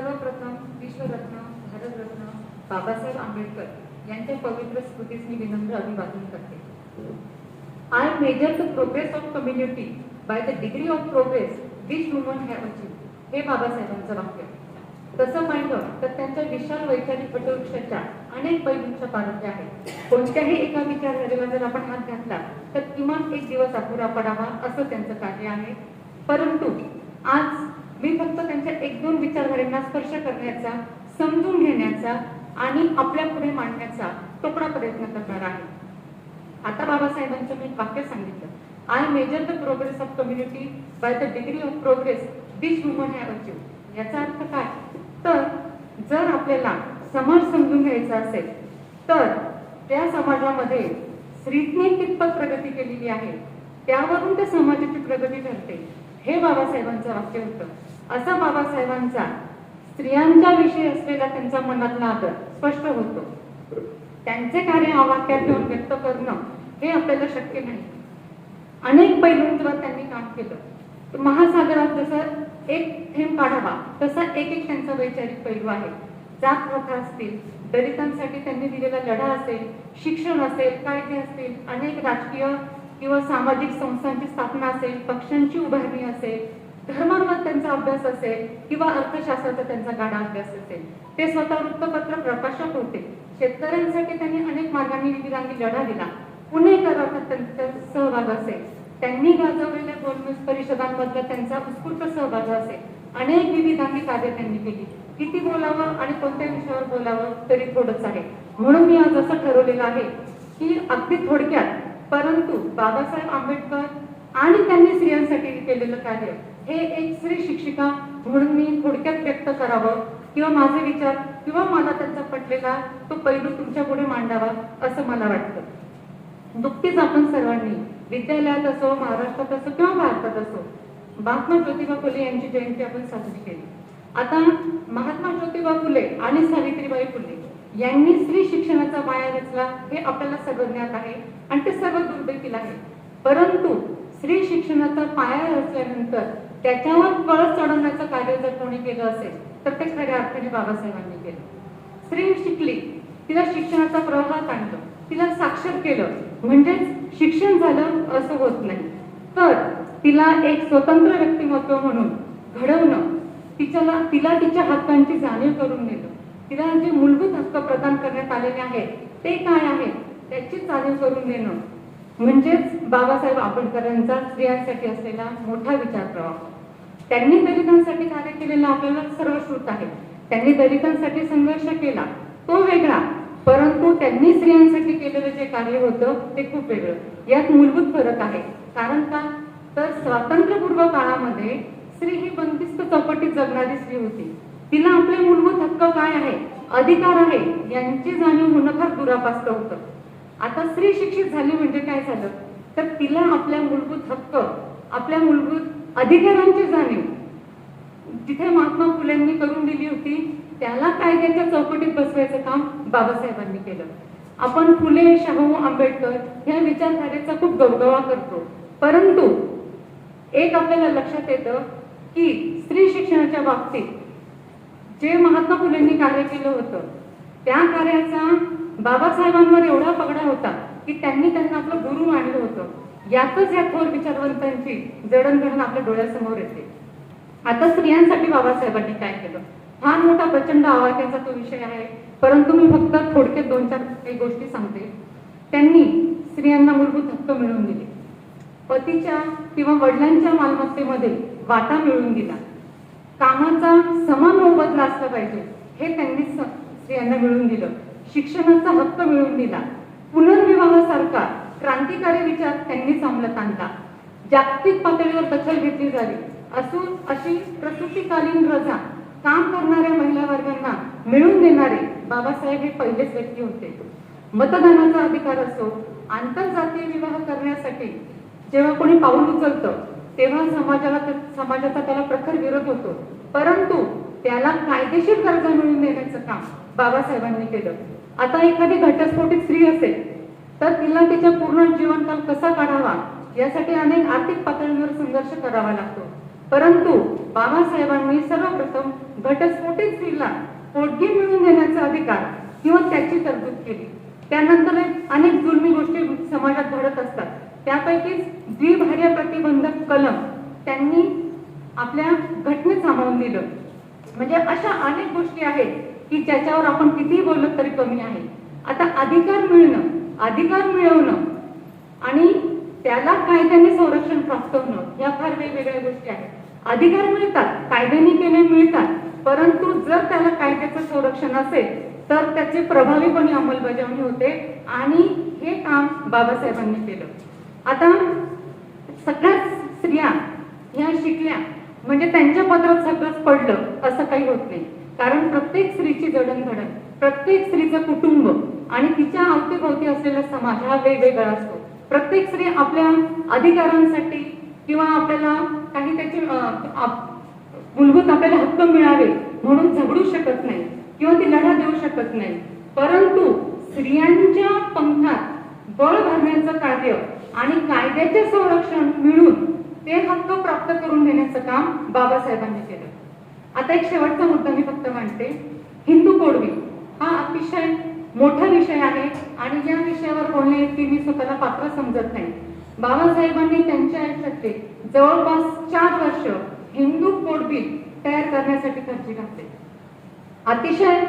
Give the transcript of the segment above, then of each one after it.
सर्वप्रथम विश्वरत्न भारतरत्न बाबासाहेब आंबेडकर यांच्या पवित्र स्मृतीस मी विनम्र अभिवादन करते. I measure the progress of community by the degree of progress which women have achieved. हे बाबासाहेबांचं वाक्य. तसं पाहिलं तर त्यांच्या विशाल वैचारिक वटवृक्षाच्या अनेक पैलूंच्या पारख्या आहेत. कोणत्याही एका विचारधारेला जर आपण हात घातला तर किमान एक दिवस अपुरा पडावा असं त्यांचं कार्य आहे. परंतु आज मी फक्त त्यांच्या एक दोन विचारधारेंना स्पर्श करण्याचा, समजून घेण्याचा आणि आपल्या पुढे मांडण्याचा तोकडा प्रयत्न करणार आहे. आता बाबासाहेबांचं मी वाक्य सांगितलं, I measure the progress of community by the degree of progress which woman have achieved. याचा अर्थ काय? तर जर आपल्याला समाज समजून घ्यायचा असेल तर त्या समाजामध्ये स्त्रीने कितपत प्रगती केलेली आहे त्यावरून त्या समाजाची प्रगती ठरते. हे बाबासाहेबांचं वाक्य होतं. असा बाबासाहेबांचा स्त्रियांच्या विषयी असलेला त्यांचा मनातला आदर स्पष्ट होतो. त्यांचे कार्य वाक्यात घेऊन व्यक्त करणं हे आपल्याला शक्य नाही. अनेक पैलूंवर त्यांनी काम केलं. महासागरात जसं एक थेंब काढावा तसा एक त्यांचा वैचारिक पैलू आहे. जात प्रथा असतील, दलितांसाठी त्यांनी दिलेला लढा असेल, शिक्षण असेल, कायदे असतील, अनेक राजकीय किंवा सामाजिक संस्थांची स्थापना असेल, पक्षांची उभारणी असेल, धर्मांवर त्यांचा अभ्यास असेल किंवा अर्थशास्त्राचा त्यांचा गाढा अभ्यास असेल. ते स्वतः वृत्तपत्र प्रकाशक होते. शेतकऱ्यांसाठी त्यांनी अनेक मार्गांनी विविधांगी लढा दिला. पुणेकरांचा त्यांचा सहभाग असेल, त्यांनी गाजवलेल्या गोलमेज परिषदांमधला त्यांचा उत्स्फूर्त सहभाग असेल, अनेक विविधांगी कार्य त्यांनी केली. किती बोलावं आणि कोणत्या विषयावर बोलावं तरी थोडंच आहे. म्हणून मी आज असं ठरवलेलं आहे की अगदी थोडक्यात परंतु बाबासाहेब आंबेडकर आणि त्यांनी स्त्रियांसाठी केलेलं कार्य हे एक स्त्री शिक्षिका म्हणून मी थोडक्यात व्यक्त करावं किंवा माझे विचार किंवा मला त्यांचा पटलेला तो पैलू तुमच्या पुढे मांडावा असं मला वाटतं. नुकतीच आपण सर्वांनी विद्यालयात असो, महाराष्ट्रात असो किंवा भारतात असो महात्मा ज्योतिबा फुले यांची जयंती आपण साजरी केली. आता महात्मा ज्योतिबा फुले आणि सावित्रीबाई फुले यांनी स्त्री शिक्षणाचा पाया रचला हे आपल्याला सर्व ज्ञात आहे आणि ते सर्व दूर देखील आहे. परंतु स्त्री शिक्षणाचा पाया रचल्यानंतर त्याच्यावर कळस चढवण्याचं कार्य जर कोणी केलं असेल तर ते खऱ्या अर्थाने बाबासाहेबांनी केलं. स्त्री शिकली, तिला शिक्षणाचा प्रवाहात आणलं, तिला साक्षर केलं म्हणजेच शिक्षण झालं असं होत नाही. तर तिला एक स्वतंत्र व्यक्तिमत्व म्हणून घडवणं, तिला तिच्या हक्कांची जाणीव करून देणं, तिला जे मूलभूत हक्क प्रदान करण्यात आलेले आहेत ते काय आहेत त्याची जाणीव करून देणं म्हणजेच बाबासाहेब आंबेडकरांचा स्त्रियांसाठी असलेला मोठा विचार प्रवाह. त्यांनी दलितांसाठी कार्य केलेलं आपल्याला सर्व श्रुत आहे. त्यांनी दलितांसाठी संघर्ष केला तो वेगळा, परंतु त्यांनी स्त्रियांसाठी केलेलं जे कार्य होतं ते खूप वेगळं. यात मूलभूत फरक आहे. कारण का? तर स्वातंत्र्यपूर्व काळामध्ये स्त्री ही बंदिस्त चौकटीत जगणारी स्त्री होती. तिला आपले मूलभूत हक्क काय आहे, अधिकार आहे यांची जाणीव होणं फार दुरापास्त होतं. आता स्त्री शिक्षित झाली म्हणजे काय झालं तर तिला आपल्या मूलभूत हक्क, आपल्या मूलभूत अधिकारांची जाणीव जिथे महात्मा फुलेंनी करून दिली होती त्याला कायद्याच्या चौकटीत बसवायचं काम बाबासाहेबांनी केलं. आपण फुले, शाहू, आंबेडकर या विचारधारेचा खूप गवगवा करतो, परंतु एक आपल्याला लक्षात येतं की स्त्री शिक्षणाच्या बाबतीत जे महात्मा फुलेंनी कार्य केलं होतं त्या कार्याचा बाबासाहेबांवर एवढा पगडा होता की त्यांनी त्यांना आपलं गुरु मानलं होतं. यातच या थोर विचारवंतांची जडणघडण आपल्या डोळ्यासमोर येते. आता स्त्रियांसाठी बाबासाहेबांनी काय केलं फार मोठा प्रचंड आवाक्याचा तो विषय आहे, परंतु मी फक्त थोडक्यात दोन चार काही गोष्टी सांगते. त्यांनी स्त्रियांना मूलभूत हक्क मिळवून दिले, पतीच्या किंवा वडिलांच्या मालमत्तेमध्ये वाटा मिळवून दिला, कामाचा समान मोबदला असला पाहिजे हे त्यांनी स्त्रियांना मिळवून दिलं, शिक्षणाचा हक्क मिळवून दिला, पुनर्विवाहासारखा क्रांतिकारी विचार त्यांनीच अंमलात आणला, जागतिक पातळीवर दखल घेतली जावी अशी प्रसूतीकालीन रजा काम करणाऱ्या महिला वर्गांना मिळवून देणारे बाबासाहेब हे पहिलेच व्यक्ती होते. मतदानाचा अधिकार असो, आंतरजातीय विवाह करण्यासाठी जेव्हा कोणी पाऊल उचलतं तेव्हा समाजाचा त्याला प्रखर विरोध होतो, परंतु त्याला कायदेशीर दर्जा मिळवून देण्याचं काम बाबासाहेबांनी केलं. आता एखादी घटस्फोटित स्त्री असेल तर तिला तिच्या पूर्ण जीवनकाल कसा काढावा यासाठी अनेक आर्थिक पातळीवर संघर्ष करावा लागतो. परंतु बाबासाहेबांनी सर्वप्रथम घटस्फोटित स्त्रीला पोटगी मिळवून देण्याचा अधिकार किंवा त्याची तरतूद केली. त्यानंतर अनेक जुलमी गोष्टी समाजात घडत असतात. त्यापैकीच द्विभार्या प्रतिबंधक कलम त्यांनी आपल्या घटनेत सामावून दिलं. म्हणजे अशा अनेक गोष्टी आहेत की ज्याच्यावर आपण कितीही बोललो तरी कमी आहे. आता अधिकार मिळवणं आणि त्याला कायद्याने संरक्षण प्राप्त होणं या फार वेगवेगळ्या गोष्टी आहेत. अधिकार मिळतात, कायद्याने केले मिळतात, परंतु जर त्याला कायद्याचं संरक्षण असेल तर त्याची प्रभावीपणे अंमलबजावणी होते आणि हे काम बाबासाहेबांनी केलं. आता सगळ्याच स्त्रिया ह्या शिकल्या म्हणजे त्यांच्या पदरात सगळंच पडलं असं काही होत नाही. कारण प्रत्येक स्त्रीची जडणघडण, प्रत्येक स्त्रीचं कुटुंब आणि तिच्या अवतीभोवती असलेला समाज हा वेगवेगळा असतो. प्रत्येक स्त्री आपल्या अधिकारांसाठी किंवा आपल्याला काही त्याचे मूलभूत आपल्याला हक्क मिळावे म्हणून झगडू शकत नाही किंवा ती लढा देऊ शकत नाही. परंतु स्त्रियांच्या पंखात बळ भरण्याचं कार्य आणि कायद्याचे संरक्षण मिळून ते हक्क प्राप्त करून देण्याचं काम बाबासाहेबांनी केलं. आता एक शेवटचा मुद्दा मी फक्त मांडते. हिंदू कोड बिल हा अतिशय मोठा विषय आहे आणि या विषयावर बोलण्याची मी स्वतःला पात्र समजत नाही. बाबासाहेबांनी त्यांच्या आयुष्यातले जवळपास 4 वर्ष हिंदू कोड बिल तयार करण्यासाठी खर्ची घातले. अतिशय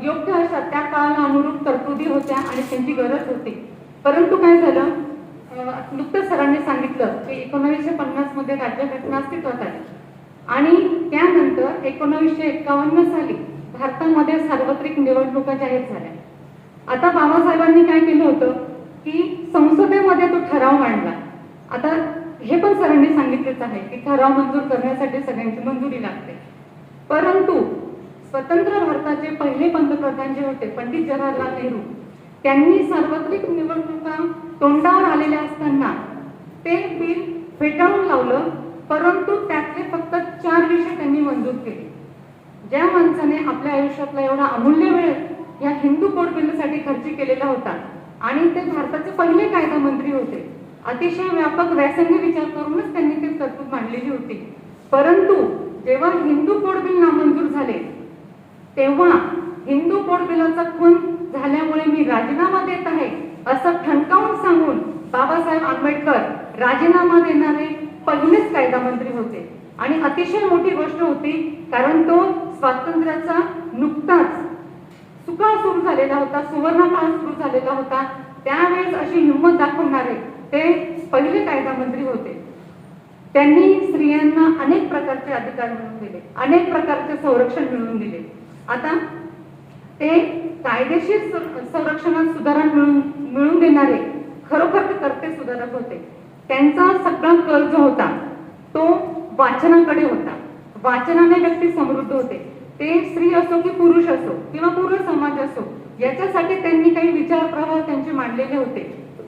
योग्य अशा त्या काळाला अनुरूप तरतुदी होत्या आणि त्यांची गरज होती. परंतु काय झालं, नुकतंच सरांनी सांगितलं की 1950 मध्ये राज्यघटना अस्तित्वात आली आणि त्यानंतर 1951 साली भारतामध्ये सार्वत्रिक निवडणुका जाहीर झाल्या. आता बाबासाहेबांनी काय केलं होतं की संसदेमध्ये तो ठराव मांडला. आता हे पण सरांनी सांगितलेच आहे की ठराव मंजूर करण्यासाठी सगळ्यांची मंजुरी लागते. परंतु स्वतंत्र भारताचे पहिले पंतप्रधान जे होते पंडित जवाहरलाल नेहरू, त्यांनी सार्वत्रिक निवडणुका तोंडावर आलेल्या असताना ते बिल फेटाळून लावलं. परंतु त्यातले फक्त 4 विषय त्यांनी मंजूर केले. ज्या माणसाने आपल्या आयुष्यातला एवढा अमूल्य वेळ या हिंदू कोड बिलसाठी खर्च केलेला होता आणि ते भारताचे पहिले कायदा मंत्री होते, अतिशय व्यापक व्यासंगी विचार करूनच त्यांनी ते तरतूद मांडलेली होती. परंतु जेव्हा हिंदू कोड बिल नामंजूर झाले तेव्हा हिंदू कोड बिलाचा खून झाल्यामुळे मी राजीनामा देत आहे असं ठणकावून सांगून बाबासाहेब आंबेडकर राजीनामा देणारे पहिलेच कायदा मंत्री होते. आणि अतिशय मोठी गोष्ट होती कारण तो स्वातंत्र्याचा नुकताच सुकाळ सुरू झालेला होता, सुवर्णकाळ सुरू झालेला होता. त्यावेळेस अशी हिंमत दाखवणारे ते पहिले कायदा मंत्री होते. त्यांनी स्त्रियांना अनेक प्रकारचे अधिकार मिळवून दिले, अनेक प्रकारचे संरक्षण मिळवून दिले. आता ते कायदेशीर संरक्षणात सुधारणा मिळवून देणारे खरोखर ते कर्ते सुधारक होते. त्यांचा सगळा कल जो होता तो वाचनाकडे होता. वाचनाने व्यक्ती समृद्ध होते. ते स्त्री असो की पुरुष असो किंवा पूर्ण समाज असो, याच्यासाठी त्यांनी काही विचार प्रवाह त्यांचे मांडलेले होते.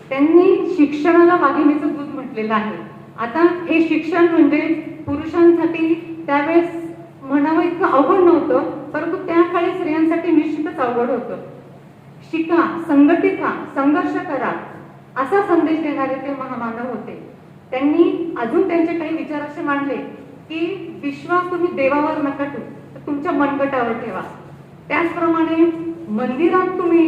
त्यांनी शिक्षणाला वाघिणीचं दूध म्हटलेलं आहे. आता हे शिक्षण म्हणजे पुरुषांसाठी त्यावेळेस म्हणावं इतकं अवघड नव्हतं, परंतु त्या काळी स्त्रियांसाठी निश्चितच अवघड होतं. शिका, संघटित व्हा, संघर्ष करा असा संदेश देणारे ते महामानव होते. त्यांनी अजून त्यांचे काही विचार असे मांडले की विश्वास तुम्ही देवावर नका ठेवू, तर तुमच्या मनगटावर ठेवा. त्याचप्रमाणे मंदिरात तुम्ही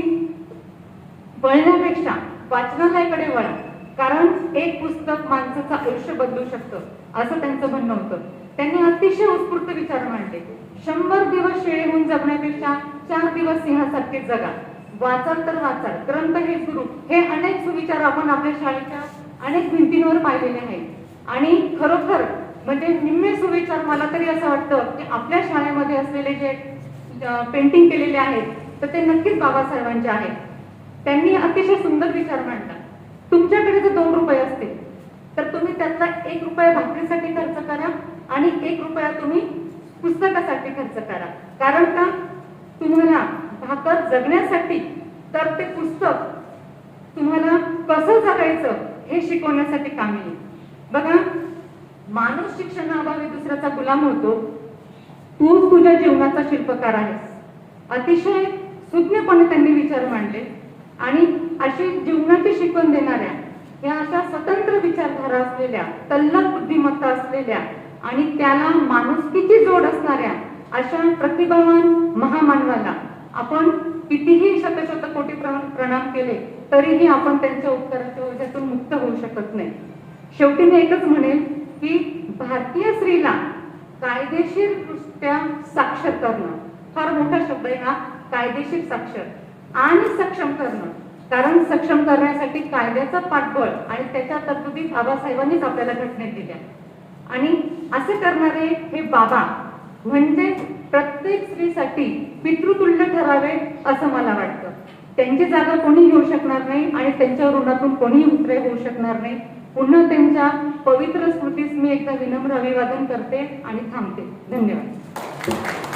वळण्यापेक्षा वाचनालयाकडे वळा, कारण एक पुस्तक माणसाचं आयुष्य बदलू शकतं असं त्यांचं म्हणणं होतं. त्यांनी अतिशय उत्स्फूर्त विचार मांडले. 100 दिवस शेळे होऊन जगण्यापेक्षा 4 दिवस सिंहासारखे जगा. वाचाल तर वाचाल, ग्रंथ हे गुरु, हे अनेक सुविचार आपण आपल्या शाळेच्या अनेक भिंतींवर पाहिलेले आहेत. आणि खरोखर म्हणजे निम्मे सुविचार मला तरी असं वाटतं की आपल्या शाळेमध्ये असलेले जे पेंटिंग केलेले आहेत तर ते नक्कीच बाबासाहेबांचे आहेत. त्यांनी अतिशय सुंदर विचार मांडला. तुमच्याकडे जर 2 रुपये असतील तर तुम्ही त्यातला 1 रुपया भाकरीसाठी खर्च करा आणि 1 रुपया तुम्ही पुस्तकासाठी खर्च करा. कारण का, तुम्हाला भाकर जगण्यासाठी तर ते पुस्तक तुम्हाला कसं जगायचं हे शिकवण्यासाठी कामी येईल. बघा, माणूस शिक्षणाअभावी दुसऱ्याचा गुलाम होतो. तू तुझ्या जीवनाचा शिल्पकार आहेस. अतिशय सुज्ञपणे त्यांनी विचार मांडले आणि अशी जीवनाची शिकवण देणाऱ्या या अशा स्वतंत्र विचारधारा असलेल्या, तल्लख बुद्धिमत्ता असलेल्या आणि त्याला माणुसकीची जोड असणाऱ्या अशा प्रतिभावान महामानवाला आपण कितीही शतशत कोटी प्रणाम केले तरीही आपण त्यांच्या उपकाराच्या ओझ्यातून मुक्त होऊ शकत नाही. शेवटी मी एकच म्हणेन की भारतीय स्त्रीला कायदेशीरदृष्ट्या साक्षर करणं, फार मोठा शब्द आहे हा, कायदेशीर साक्षर आणि सक्षम करणं. कारण सक्षम करण्यासाठी कायद्याचा पाठबळ आणि त्याच्या तरतुदी बाबासाहेबांनीच आपल्याला घटनेत दिल्या. आणि असे करणारे हे बाबा म्हणजे प्रत्येक स्त्रीसाठी पितृतुल्य ठरावे असं मला वाटतं. त्यांची जागा कोणी घेऊ शकणार नाही आणि त्यांच्या ऋणातून कोणीही उतरे होऊ शकणार नाही. पुन्हा त्यांच्या पवित्र स्मृतीस मी एकदा विनम्र अभिवादन करते आणि थांबते. धन्यवाद.